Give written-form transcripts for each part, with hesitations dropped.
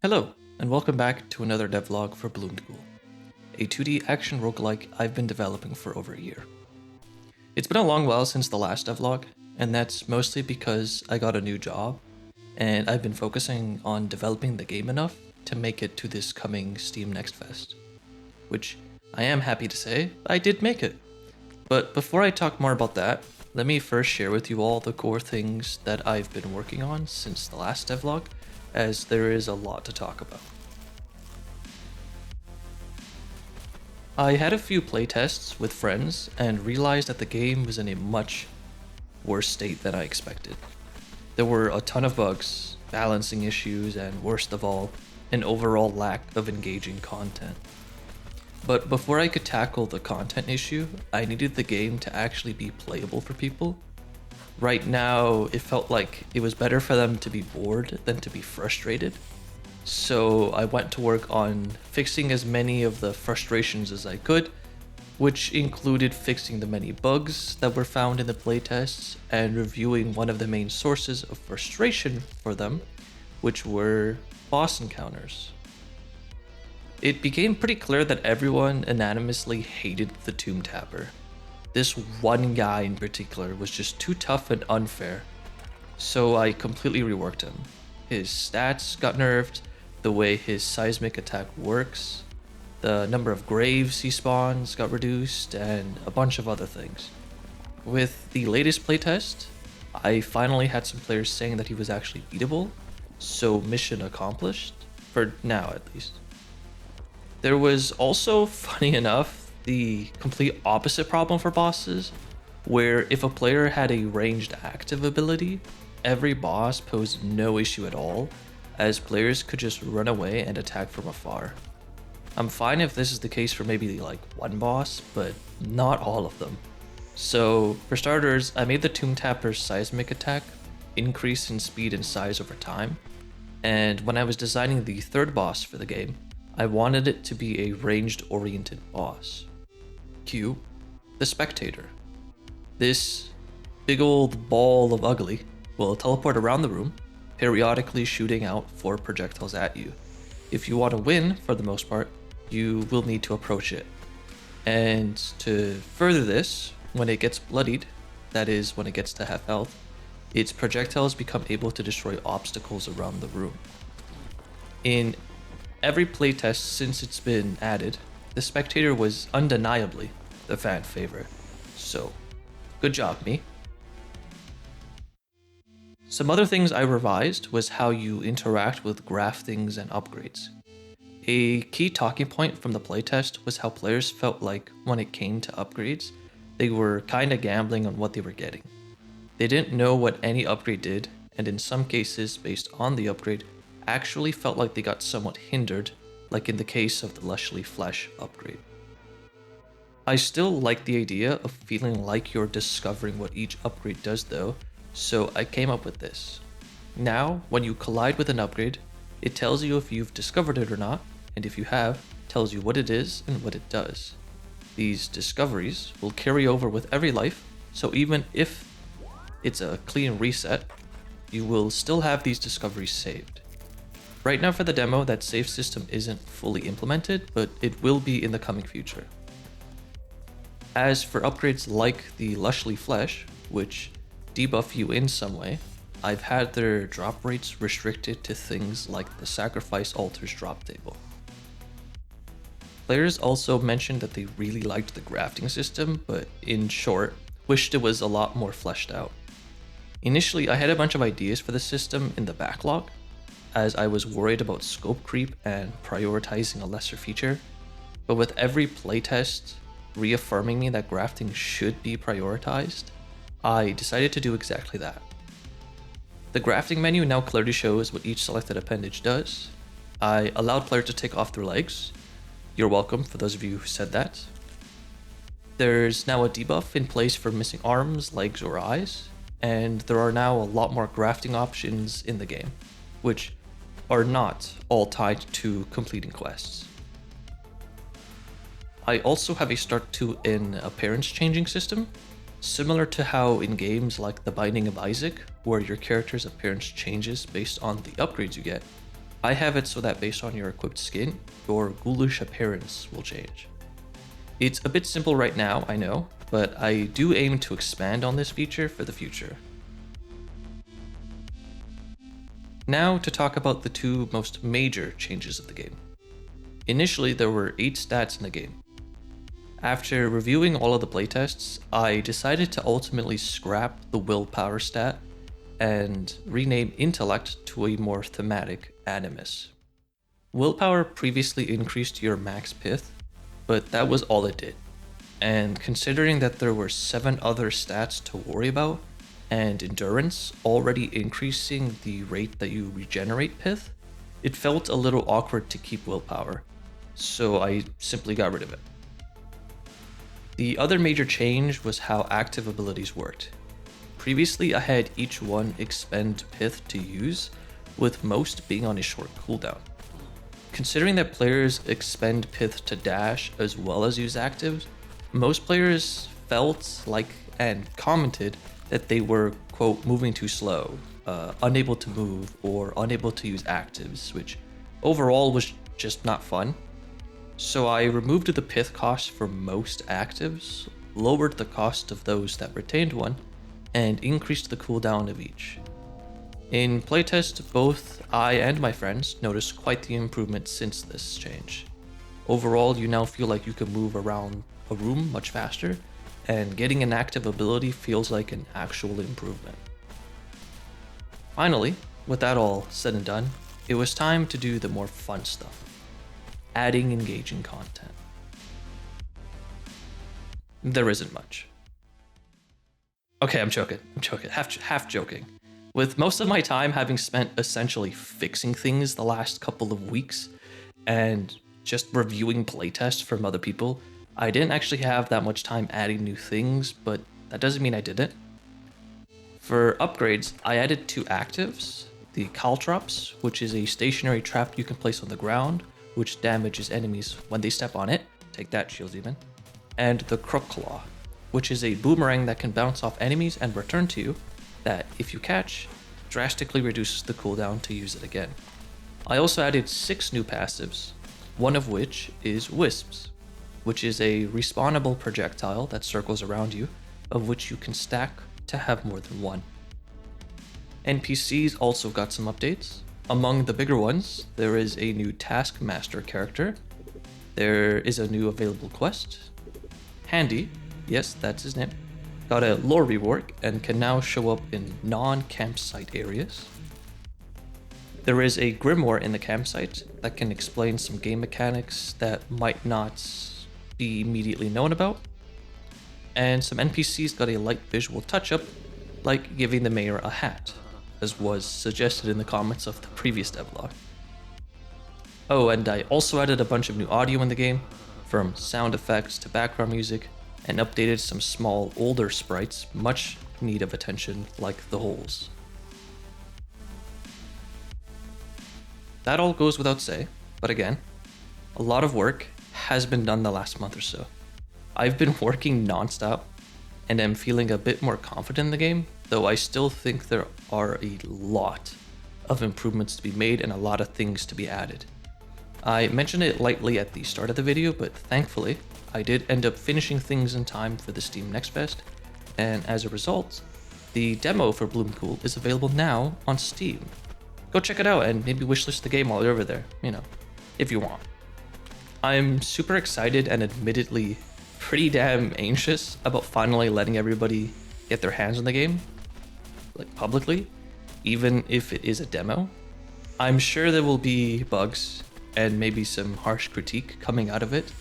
Hello, and welcome back to another devlog for Ghoul, a 2D action roguelike I've been developing for over a year. It's been a long while since the last devlog, and that's mostly because I got a new job, and I've been focusing on developing the game enough to make it to this coming Steam Next Fest, which I am happy to say I did make it. But before I talk more about that, let me first share with you all the core things that I've been working on since the last devlog, as there is a lot to talk about. I had a few playtests with friends and realized that the game was in a much worse state than I expected. There were a ton of bugs, balancing issues, and worst of all, an overall lack of engaging content. But before I could tackle the content issue, I needed the game to actually be playable for people. Right now, it felt like it was better for them to be bored than to be frustrated. So I went to work on fixing as many of the frustrations as I could, which included fixing the many bugs that were found in the playtests and reviewing one of the main sources of frustration for them, which were boss encounters. It became pretty clear that everyone unanimously hated the Tomb Tapper. This one guy in particular was just too tough and unfair, so I completely reworked him. His stats got nerfed, the way his seismic attack works, the number of graves he spawns got reduced, and a bunch of other things. With the latest playtest, I finally had some players saying that he was actually beatable, so mission accomplished, for now at least. There was also, funny enough, the complete opposite problem for bosses, where if a player had a ranged active ability, every boss posed no issue at all, as players could just run away and attack from afar. I'm fine if this is the case for maybe like one boss, but not all of them. So for starters, I made the Tomb Tapper's seismic attack increase in speed and size over time, and when I was designing the third boss for the game, I wanted it to be a ranged-oriented boss. Cue the Spectator. This big old ball of ugly will teleport around the room, periodically shooting out 4 projectiles at you. If you want to win, for the most part, you will need to approach it. And to further this, when it gets bloodied, that is when it gets to half health, its projectiles become able to destroy obstacles around the room. In every playtest since it's been added, the Spectator was undeniably the fan favorite, so good job, me. Some other things I revised was how you interact with graftings and upgrades. A key talking point from the playtest was how players felt like when it came to upgrades, they were kinda gambling on what they were getting. They didn't know what any upgrade did, and in some cases, based on the upgrade, actually felt like they got somewhat hindered, like in the case of the Lushly Flesh upgrade. I still like the idea of feeling like you're discovering what each upgrade does though, so I came up with this. Now, when you collide with an upgrade, it tells you if you've discovered it or not, and if you have, tells you what it is and what it does. These discoveries will carry over with every life, so even if it's a clean reset, you will still have these discoveries saved. Right now for the demo, that save system isn't fully implemented, but it will be in the coming future. As for upgrades like the Lushly Flesh, which debuff you in some way, I've had their drop rates restricted to things like the Sacrifice Altar's drop table. Players also mentioned that they really liked the grafting system, but in short, wished it was a lot more fleshed out. Initially, I had a bunch of ideas for the system in the backlog, as I was worried about scope creep and prioritizing a lesser feature, but with every playtest reaffirming me that grafting should be prioritized, I decided to do exactly that. The grafting menu now clearly shows what each selected appendage does. I allowed players to take off their legs. You're welcome for those of you who said that. There's now a debuff in place for missing arms, legs, or eyes, and there are now a lot more grafting options in the game, which are not all tied to completing quests. I also have a start to an appearance changing system, similar to how in games like The Binding of Isaac, where your character's appearance changes based on the upgrades you get. I have it so that based on your equipped skin, your ghoulish appearance will change. It's a bit simple right now, I know, but I do aim to expand on this feature for the future. Now to talk about the two most major changes of the game. Initially, there were 8 stats in the game. After reviewing all of the playtests, I decided to ultimately scrap the willpower stat and rename intellect to a more thematic animus. Willpower previously increased your max pith, but that was all it did. And considering that there were 7 other stats to worry about, and endurance already increasing the rate that you regenerate pith, it felt a little awkward to keep willpower, so I simply got rid of it. The other major change was how active abilities worked. Previously I had each one expend pith to use, with most being on a short cooldown. Considering that players expend pith to dash as well as use actives, most players felt like and commented that they were, quote, moving too slow, unable to move, or unable to use actives, which overall was just not fun. So I removed the pith cost for most actives, lowered the cost of those that retained one, and increased the cooldown of each. In playtest, both I and my friends noticed quite the improvement since this change. Overall, you now feel like you can move around a room much faster, and getting an active ability feels like an actual improvement. Finally, with that all said and done, it was time to do the more fun stuff, adding engaging content. There isn't much. Okay, I'm joking, half joking. With most of my time having spent essentially fixing things the last couple of weeks and just reviewing playtests from other people, I didn't actually have that much time adding new things, but that doesn't mean I didn't. For upgrades, I added 2 actives, the Caltrops, which is a stationary trap you can place on the ground, which damages enemies when they step on it, take that Shield Demon, and the Crook Claw, which is a boomerang that can bounce off enemies and return to you, that if you catch, drastically reduces the cooldown to use it again. I also added 6 new passives, one of which is Wisps, which is a respawnable projectile that circles around you, of which you can stack to have more than one. NPCs also got some updates. Among the bigger ones, there is a new Taskmaster character, there is a new available quest, Handy, yes that's his name, got a lore rework and can now show up in non-campsite areas. There is a grimoire in the campsite that can explain some game mechanics that might not be immediately known about, and some NPCs got a light visual touch-up, like giving the mayor a hat, as was suggested in the comments of the previous devlog. Oh, and I also added a bunch of new audio in the game, from sound effects to background music, and updated some small older sprites much in need of attention, like the holes. That all goes without say, but again, a lot of work has been done the last month or so. I've been working non-stop and am feeling a bit more confident in the game, though I still think there are a lot of improvements to be made and a lot of things to be added. I mentioned it lightly at the start of the video, but thankfully, I did end up finishing things in time for the Steam Next Fest, and as a result, the demo for Bloom Cool is available now on Steam. Go check it out and maybe wishlist the game while you're over there, if you want. I'm super excited and admittedly pretty damn anxious about finally letting everybody get their hands on the game, like publicly, even if it is a demo. I'm sure there will be bugs and maybe some harsh critique coming out of it,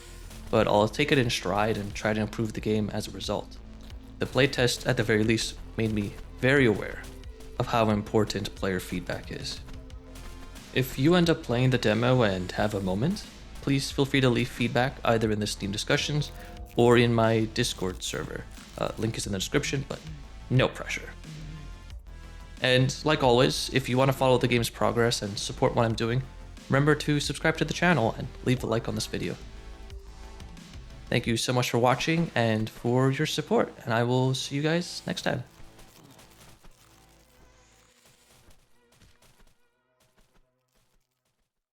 but I'll take it in stride and try to improve the game as a result. The playtest, at the very least, made me very aware of how important player feedback is. If you end up playing the demo and have a moment, please feel free to leave feedback either in the Steam discussions or in my Discord server. Link is in the description, but no pressure. And like always, if you want to follow the game's progress and support what I'm doing, remember to subscribe to the channel and leave a like on this video. Thank you so much for watching and for your support, and I will see you guys next time.